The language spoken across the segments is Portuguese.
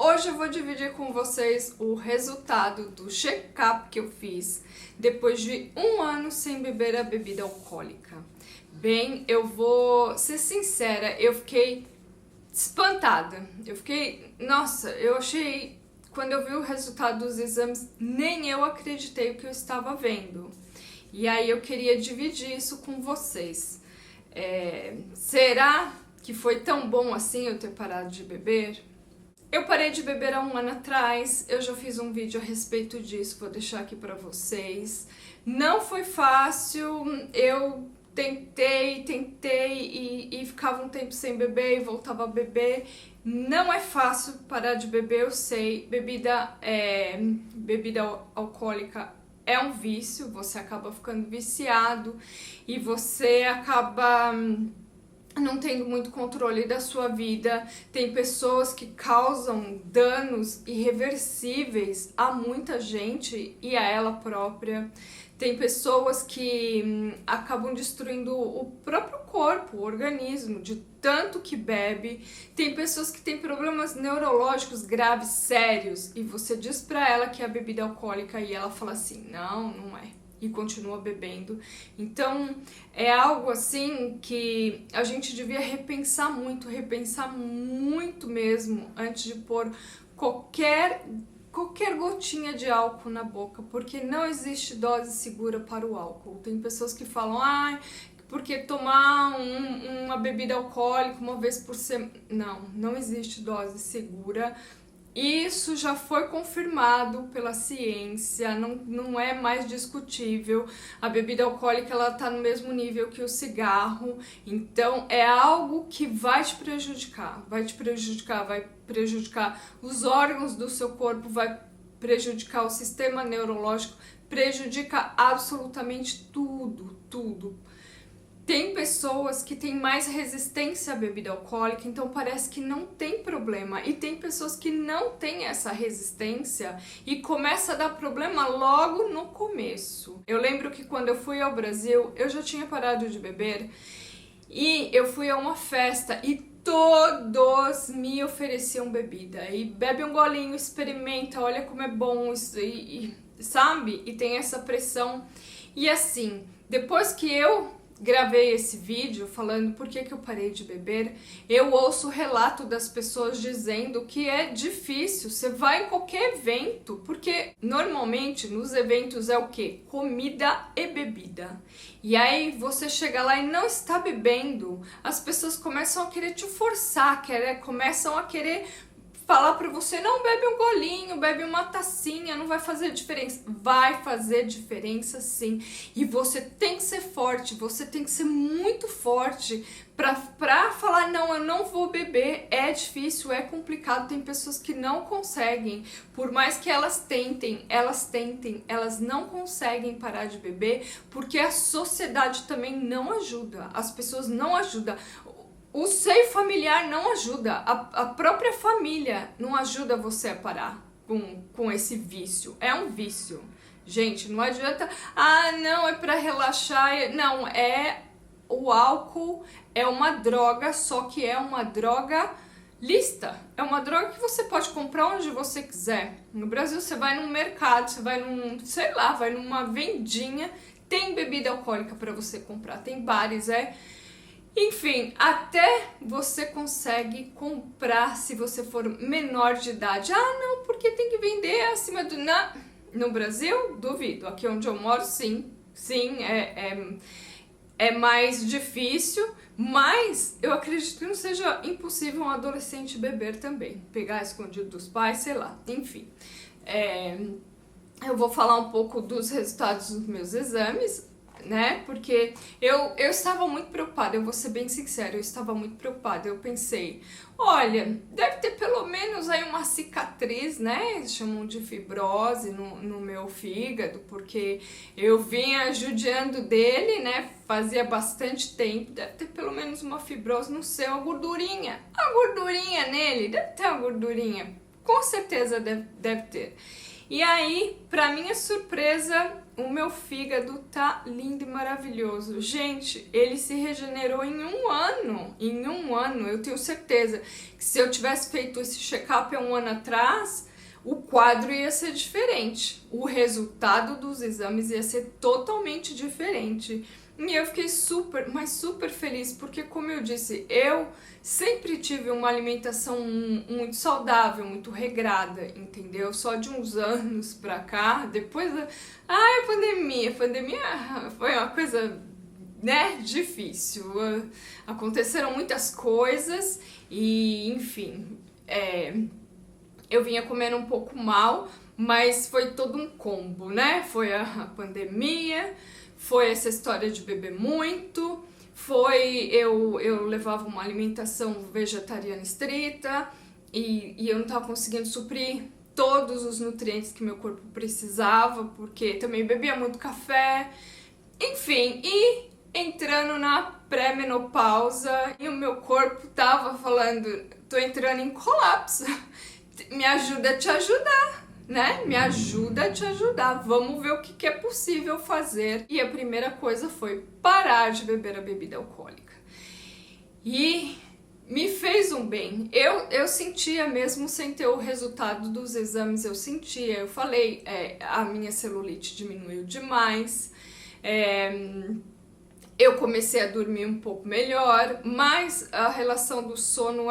Hoje eu vou dividir com vocês o resultado do check-up que eu fiz depois de 1 ano sem beber a bebida alcoólica. Bem, eu vou ser sincera, eu fiquei espantada. Nossa, eu achei, quando eu vi o resultado dos exames, nem eu acreditei o que eu estava vendo. E aí eu queria dividir isso com vocês. Será que foi tão bom assim eu ter parado de beber? Eu parei de beber há 1 ano atrás, eu já fiz um vídeo a respeito disso, vou deixar aqui pra vocês. Não foi fácil, eu tentei e ficava um tempo sem beber e voltava a beber. Não é fácil parar de beber, eu sei. Bebida alcoólica é um vício, você acaba ficando viciado e você acaba não tendo muito controle da sua vida. Tem pessoas que causam danos irreversíveis a muita gente e a ela própria. Tem pessoas que acabam destruindo o próprio corpo, o organismo, de tanto que bebe. Tem pessoas que têm problemas neurológicos graves, sérios, e você diz pra ela que é a bebida alcoólica e ela fala assim, não, não é. E continua bebendo. Então é algo assim que a gente devia repensar muito mesmo antes de pôr qualquer gotinha de álcool na boca, porque não existe dose segura para o álcool. Tem pessoas que falam, porque tomar uma bebida alcoólica uma vez por semana. Não existe dose segura. Isso já foi confirmado pela ciência, não é mais discutível. A bebida alcoólica ela tá no mesmo nível que o cigarro, então é algo que vai te prejudicar, vai prejudicar os órgãos do seu corpo, vai prejudicar o sistema neurológico, prejudica absolutamente tudo. Tem pessoas que têm mais resistência à bebida alcoólica, então parece que não tem problema. E tem pessoas que não têm essa resistência e começa a dar problema logo no começo. Eu lembro que quando eu fui ao Brasil, eu já tinha parado de beber e eu fui a uma festa e todos me ofereciam bebida. E bebe um golinho, experimenta, olha como é bom isso, sabe? E tem essa pressão. E assim, depois que eu gravei esse vídeo falando por que eu parei de beber, eu ouço o relato das pessoas dizendo que é difícil, você vai em qualquer evento, porque normalmente nos eventos é o quê? Comida e bebida. E aí você chega lá e não está bebendo, as pessoas começam a querer te forçar, começam a querer falar pra você, não, bebe um golinho, bebe uma tacinha, não vai fazer diferença. Vai fazer diferença sim. E você tem que ser forte, você tem que ser muito forte pra falar, não, eu não vou beber. É difícil, é complicado, tem pessoas que não conseguem. Por mais que elas tentem, elas não conseguem parar de beber, porque a sociedade também não ajuda, as pessoas não ajudam. O seio familiar não ajuda, a própria família não ajuda você a parar com esse vício. É um vício. Gente, não adianta, não, é pra relaxar. Não, o álcool é uma droga, só que é uma droga lícita. É uma droga que você pode comprar onde você quiser. No Brasil, você vai num mercado, você vai vai numa vendinha, tem bebida alcoólica pra você comprar, tem bares, Enfim, até você consegue comprar se você for menor de idade. Não, porque tem que vender acima do... Não. No Brasil, duvido. Aqui onde eu moro, sim, é mais difícil, mas eu acredito que não seja impossível um adolescente beber também. Pegar escondido dos pais, sei lá, enfim. Eu vou falar um pouco dos resultados dos meus exames, né? Porque eu estava muito preocupada, eu vou ser bem sincera, eu estava muito preocupada. Eu pensei, olha, deve ter pelo menos aí uma cicatriz, né? Eles chamam de fibrose no meu fígado, porque eu vinha judiando dele, né? Fazia bastante tempo, deve ter pelo menos uma fibrose, não sei, uma gordurinha. A gordurinha nele, deve ter uma gordurinha, com certeza deve ter. E aí, pra minha surpresa, o meu fígado tá lindo e maravilhoso. Gente, ele se regenerou em um ano. Em um ano, eu tenho certeza que se eu tivesse feito esse check-up há um ano atrás, o quadro ia ser diferente. O resultado dos exames ia ser totalmente diferente. E eu fiquei super, mas super feliz, porque como eu disse, eu sempre tive uma alimentação muito saudável, muito regrada, entendeu? Só de uns anos pra cá, depois da... Ai, a pandemia foi uma coisa, né, difícil. Aconteceram muitas coisas e, enfim, eu vinha comendo um pouco mal, mas foi todo um combo, né? Foi a pandemia, foi essa história de beber muito, foi eu levava uma alimentação vegetariana estrita e eu não estava conseguindo suprir todos os nutrientes que meu corpo precisava, porque também bebia muito café, enfim, e entrando na pré-menopausa e o meu corpo tava falando, tô entrando em colapso, me ajuda a te ajudar, né? Me ajuda a te ajudar. Vamos ver o que é possível fazer. E a primeira coisa foi parar de beber a bebida alcoólica. E me fez um bem. Eu sentia mesmo sem ter o resultado dos exames, eu sentia. Eu falei, a minha celulite diminuiu demais. Eu comecei a dormir um pouco melhor, mas a relação do sono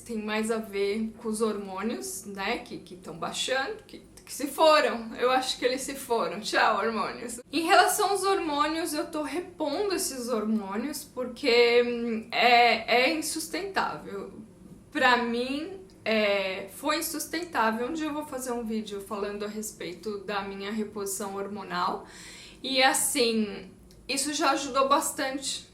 tem mais a ver com os hormônios, né, que estão baixando, que se foram, eu acho que eles se foram, tchau hormônios. Em relação aos hormônios, eu tô repondo esses hormônios porque é insustentável. Pra mim, foi insustentável. Um dia eu vou fazer um vídeo falando a respeito da minha reposição hormonal e assim... Isso já ajudou bastante,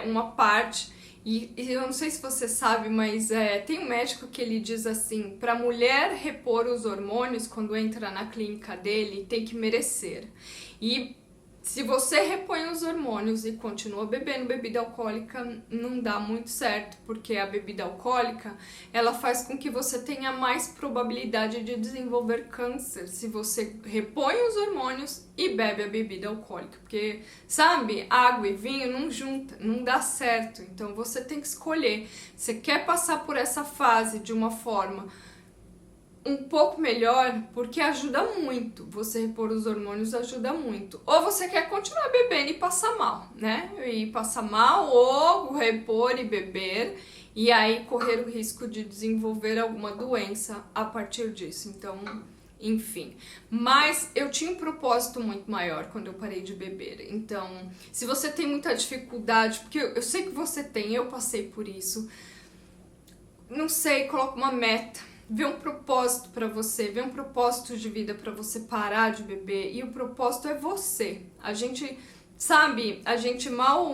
uma parte, e eu não sei se você sabe, mas tem um médico que ele diz assim, para a mulher repor os hormônios quando entra na clínica dele, tem que merecer. E se você repõe os hormônios e continua bebendo bebida alcoólica, não dá muito certo, porque a bebida alcoólica, ela faz com que você tenha mais probabilidade de desenvolver câncer se você repõe os hormônios e bebe a bebida alcoólica, porque, sabe, água e vinho não junta, não dá certo, então você tem que escolher. Você quer passar por essa fase de uma forma um pouco melhor, porque ajuda muito, você repor os hormônios ajuda muito. Ou você quer continuar bebendo e passar mal, né? E passar mal, ou repor e beber, e aí correr o risco de desenvolver alguma doença a partir disso. Então, enfim. Mas eu tinha um propósito muito maior quando eu parei de beber. Então, se você tem muita dificuldade, porque eu sei que você tem, eu passei por isso, não sei, coloca uma meta. Vê um propósito pra você, vê um propósito de vida pra você parar de beber, e o propósito é você. A gente, sabe, a gente mal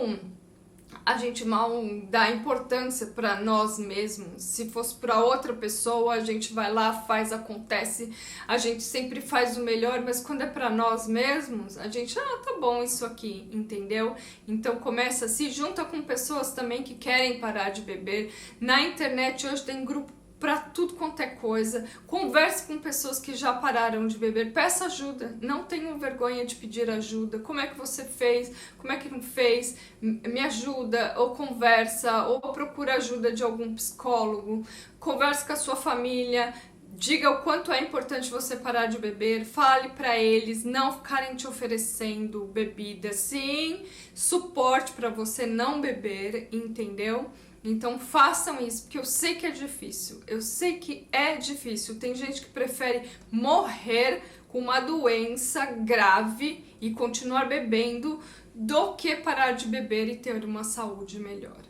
dá importância pra nós mesmos. Se fosse pra outra pessoa, a gente vai lá, faz, acontece, a gente sempre faz o melhor, mas quando é pra nós mesmos, a gente, tá bom isso aqui, entendeu? Então começa, se junta com pessoas também que querem parar de beber. Na internet hoje tem grupo para tudo quanto é coisa, converse com pessoas que já pararam de beber, peça ajuda, não tenham vergonha de pedir ajuda, como é que você fez, como é que não fez, me ajuda, ou conversa, ou procura ajuda de algum psicólogo, converse com a sua família, diga o quanto é importante você parar de beber, fale para eles não ficarem te oferecendo bebida, sim, suporte para você não beber, entendeu? Então façam isso, porque eu sei que é difícil, eu sei que é difícil. Tem gente que prefere morrer com uma doença grave e continuar bebendo do que parar de beber e ter uma saúde melhor.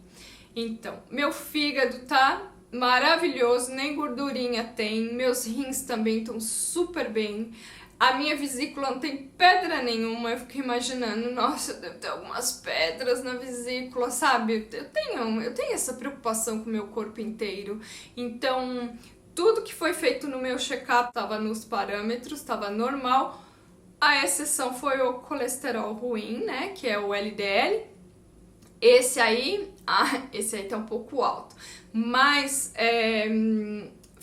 Então, meu fígado tá maravilhoso, nem gordurinha tem, meus rins também estão super bem. A minha vesícula não tem pedra nenhuma, eu fico imaginando, nossa, deve ter algumas pedras na vesícula, sabe? Eu tenho essa preocupação com o meu corpo inteiro. Então, tudo que foi feito no meu check-up estava nos parâmetros, estava normal. A exceção foi o colesterol ruim, né, que é o LDL. Esse aí tá um pouco alto, mas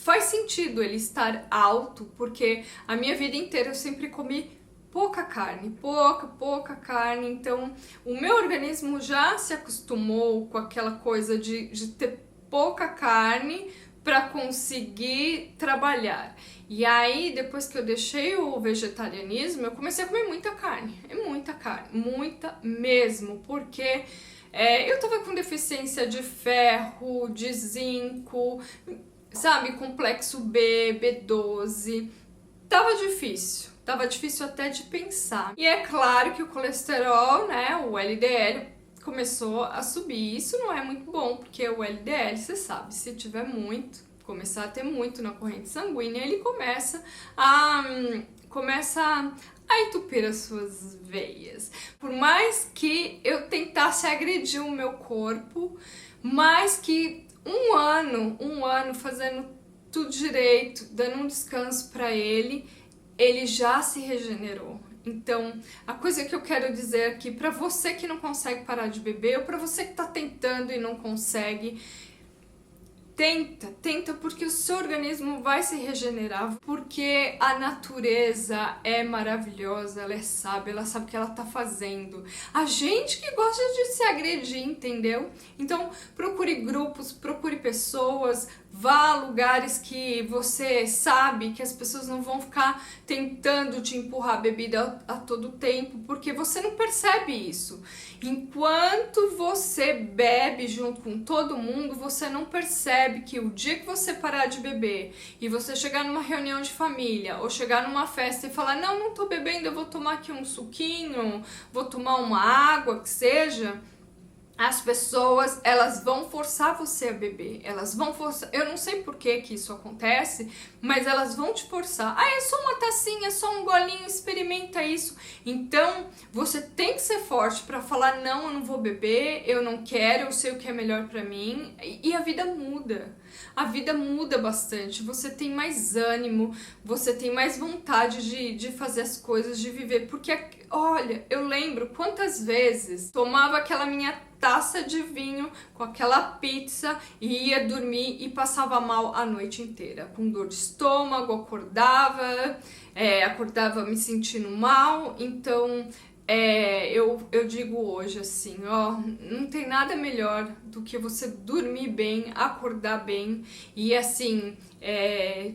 faz sentido ele estar alto, porque a minha vida inteira eu sempre comi pouca carne, pouca carne, então o meu organismo já se acostumou com aquela coisa de ter pouca carne para conseguir trabalhar. E aí, depois que eu deixei o vegetarianismo, eu comecei a comer muita carne, muita mesmo, porque eu tava com deficiência de ferro, de zinco, sabe, complexo B, B12, tava difícil até de pensar. E é claro que o colesterol, né, o LDL, começou a subir. Isso não é muito bom, porque o LDL, você sabe, se tiver muito, começar a ter muito na corrente sanguínea, ele começa a entupir as suas veias. Por mais que eu tentasse agredir o meu corpo, mais que um ano fazendo tudo direito, dando um descanso para ele já se regenerou. Então, a coisa que eu quero dizer aqui para você que não consegue parar de beber, ou para você que está tentando e não consegue, tenta, porque o seu organismo vai se regenerar, porque a natureza é maravilhosa, ela sabe o que ela tá fazendo. A gente que gosta de se agredir, entendeu? Então, procure grupos, procure pessoas, vá a lugares que você sabe que as pessoas não vão ficar tentando te empurrar a bebida a todo tempo, porque você não percebe isso. Enquanto você bebe junto com todo mundo, você não percebe que o dia que você parar de beber e você chegar numa reunião de família ou chegar numa festa e falar, não tô bebendo, eu vou tomar aqui um suquinho, vou tomar uma água, que seja, as pessoas, elas vão forçar você a beber, elas vão forçar, eu não sei por que isso acontece, mas elas vão te forçar, é só uma tacinha, é só um golinho, experimenta isso. Então, você tem que ser forte para falar, não, eu não vou beber, eu não quero, eu sei o que é melhor para mim, e a vida muda bastante, você tem mais ânimo, você tem mais vontade de fazer as coisas, de viver, porque, olha, eu lembro quantas vezes tomava aquela minha taça de vinho com aquela pizza e ia dormir e passava mal a noite inteira, com dor de estômago, acordava me sentindo mal. Então eu digo hoje assim, não tem nada melhor do que você dormir bem, acordar bem e assim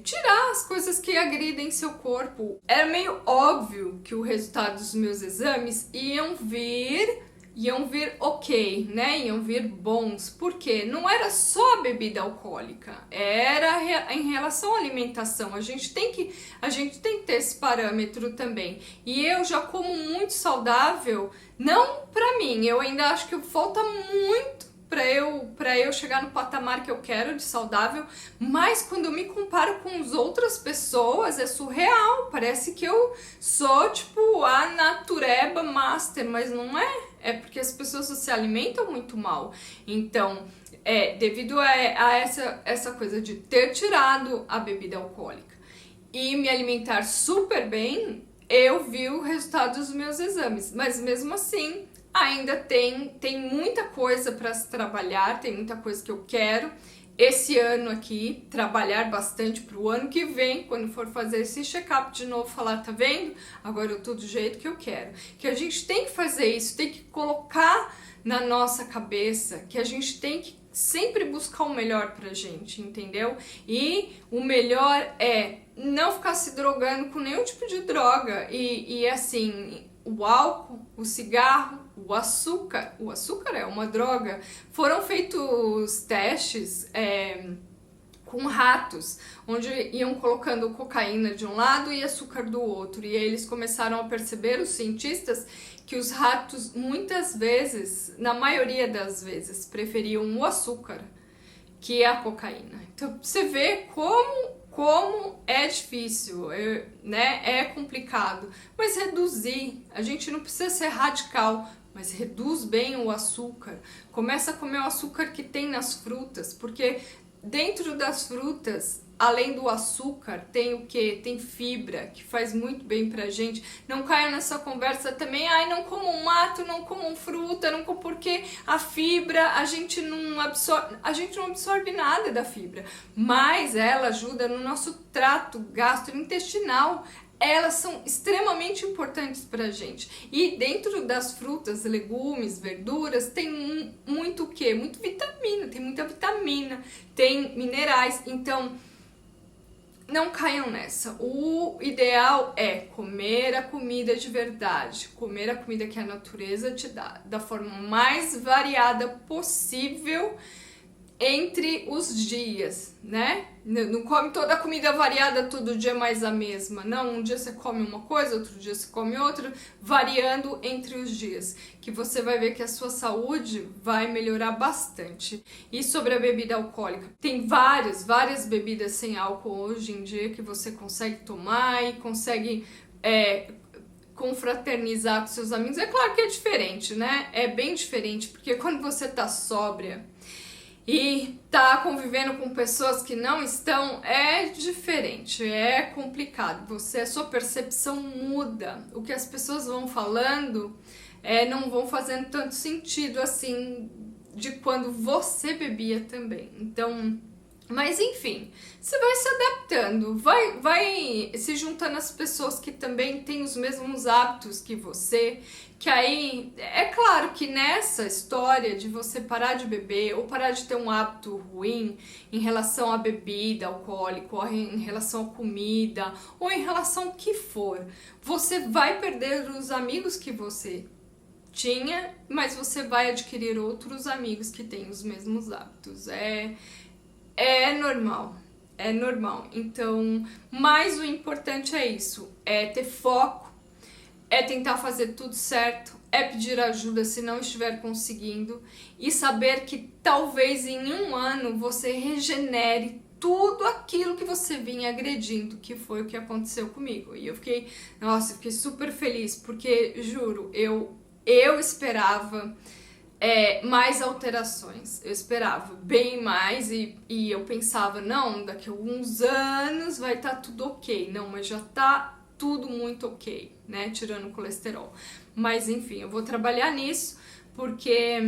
tirar as coisas que agridem seu corpo. Era meio óbvio que o resultado dos meus exames iam vir ok, né? Iam vir bons, porque não era só a bebida alcoólica, era em relação à alimentação. A gente tem que ter esse parâmetro também. E eu já como muito saudável, não pra mim, eu ainda acho que falta muito para eu chegar no patamar que eu quero de saudável, mas quando eu me comparo com as outras pessoas é surreal, parece que eu sou tipo a natureba master, mas não é porque as pessoas se alimentam muito mal. Então, devido a essa coisa de ter tirado a bebida alcoólica e me alimentar super bem, eu vi o resultado dos meus exames, mas mesmo assim ainda tem muita coisa para se trabalhar, tem muita coisa que eu quero esse ano aqui, trabalhar bastante para o ano que vem, quando for fazer esse check-up de novo, falar, tá vendo? Agora eu tô do jeito que eu quero. Que a gente tem que fazer isso, tem que colocar na nossa cabeça que a gente tem que sempre buscar o melhor pra gente, entendeu? E o melhor é não ficar se drogando com nenhum tipo de droga e assim, o álcool, o cigarro, o açúcar é uma droga. Foram feitos testes com ratos, onde iam colocando cocaína de um lado e açúcar do outro, e aí eles começaram a perceber, os cientistas, que os ratos muitas vezes, na maioria das vezes, preferiam o açúcar que a cocaína. Então você vê como é difícil, né? É complicado, mas reduzir, a gente não precisa ser radical, mas reduz bem o açúcar, começa a comer o açúcar que tem nas frutas, porque dentro das frutas além do açúcar, tem o que? Tem fibra, que faz muito bem pra gente. Não caiam nessa conversa também, ai, não comam mato, não comam fruta, não comam, porque a fibra, a gente não absorve nada da fibra, mas ela ajuda no nosso trato gastrointestinal. Elas são extremamente importantes pra gente. E dentro das frutas, legumes, verduras, tem muito o quê? Muito vitamina, tem muita vitamina, tem minerais. Então, não caiam nessa. O ideal é comer a comida de verdade, comer a comida que a natureza te dá, da forma mais variada possível entre os dias, né? Não come toda a comida variada todo dia mais a mesma. Não, um dia você come uma coisa, outro dia você come outra, variando entre os dias, que você vai ver que a sua saúde vai melhorar bastante. E sobre a bebida alcoólica, tem várias bebidas sem álcool hoje em dia que você consegue tomar e consegue confraternizar com seus amigos. É claro que é diferente, né? É bem diferente, porque quando você tá sóbria e tá convivendo com pessoas que não estão, é diferente, é complicado. A sua percepção muda. O que as pessoas vão falando não vão fazendo tanto sentido assim de quando você bebia também. Então, mas enfim, você vai se adaptando, vai se juntando às pessoas que também têm os mesmos hábitos que você, que aí, é claro que nessa história de você parar de beber ou parar de ter um hábito ruim em relação à bebida alcoólica, ou em relação à comida, ou em relação ao que for, você vai perder os amigos que você tinha, mas você vai adquirir outros amigos que têm os mesmos hábitos. É normal, é normal. Então, mas o importante é isso, é ter foco, é tentar fazer tudo certo, é pedir ajuda se não estiver conseguindo e saber que talvez em um ano você regenere tudo aquilo que você vinha agredindo, que foi o que aconteceu comigo. E eu fiquei super feliz, porque juro, eu esperava mais alterações, eu esperava bem mais e eu pensava, não, daqui a alguns anos vai estar tudo ok. Não, mas já tá tudo muito ok, né, tirando o colesterol. Mas enfim, eu vou trabalhar nisso, porque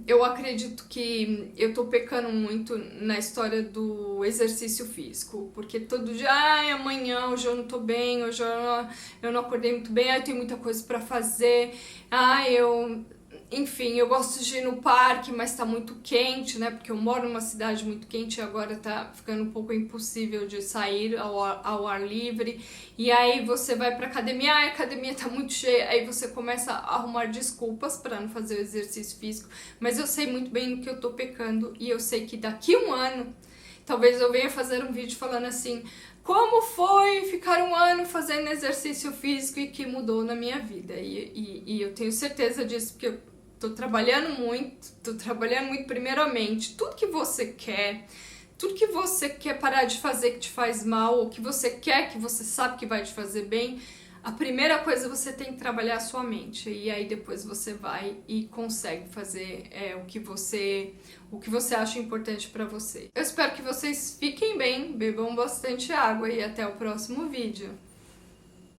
eu acredito que eu tô pecando muito na história do exercício físico, porque todo dia, amanhã, hoje eu não tô bem, hoje eu não acordei muito bem, eu tenho muita coisa pra fazer, enfim, eu gosto de ir no parque, mas tá muito quente, né, porque eu moro numa cidade muito quente e agora tá ficando um pouco impossível de sair ao ar livre, e aí você vai pra academia, a academia tá muito cheia, aí você começa a arrumar desculpas pra não fazer o exercício físico, mas eu sei muito bem no que eu tô pecando, e eu sei que daqui a um ano, talvez eu venha fazer um vídeo falando assim, como foi ficar um ano fazendo exercício físico e que mudou na minha vida, e eu tenho certeza disso, porque eu tô trabalhando muito primeiramente, tudo que você quer parar de fazer que te faz mal, ou que você quer, que você sabe que vai te fazer bem, a primeira coisa você tem que trabalhar a sua mente, e aí depois você vai e consegue fazer o que você acha importante pra você. Eu espero que vocês fiquem bem, bebam bastante água e até o próximo vídeo.